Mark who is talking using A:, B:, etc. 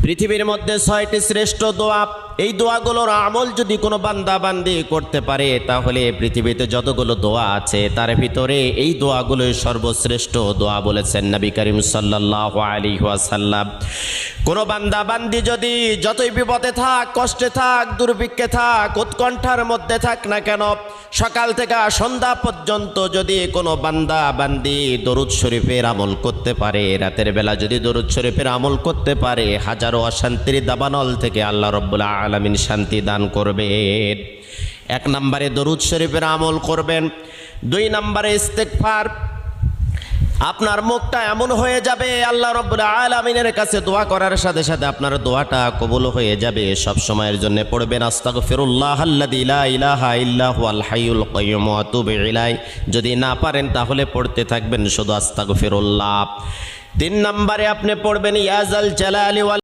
A: পৃথিবীর মধ্যে 6টি শ্রেষ্ঠ দোয়া, এই দোয়াগুলোর আমল যদি কোনো বান্দা বান্দি করতে পারে তাহলে পৃথিবীতে যতগুলো দোয়া আছে তার ভিতরে এই দোয়াগুলোই সর্বশ্রেষ্ঠ দোয়া বলেছেন নবী করিম সাল্লাল্লাহু আলাইহি ওয়াসাল্লাম। কোনো বান্দা বান্দি যদি যতই বিপদে থাক, কষ্টে থাক, দুর্ভিক্ষে থাক, উৎকণ্ঠার মধ্যে থাক না কেন, সকাল থেকে সন্ধ্যা পর্যন্ত যদি কোনো বান্দা বান্দি দরুদ শরীফের আমল করতে পারে, রাতের বেলা যদি দরুদ শরীফের আমল করতে পারে, হাজারো অশান্তির দাবানল থেকে আল্লাহ রাব্বুল আলামিন শান্তি দান করবেন। 1 নম্বরে দরুদ শরীফের আমল করবেন। 2 নম্বরে ইস্তেগফার। আপনার মুখটা এমন হয়ে যাবে আল্লাহ রাব্বুল আলামিনের কাছে দোয়া করার সাথে সাথে আপনার দোয়াটা কবুল হয়ে যাবে। সব সময়ের জন্য পড়বেন আস্তাগফিরুল্লাহ আল্লাযী লা ইলাহা ইল্লা হুয়াল হাইয়ুল কাইয়্যুম ওয়া আতুবু ইলাইহি। যদি না পারেন তাহলে পড়তে থাকবেন শুধু আস্তাগফিরুল্লাহ। 3 নম্বরে আপনি পড়বেন ইয়া যাল জালালি ওয়াল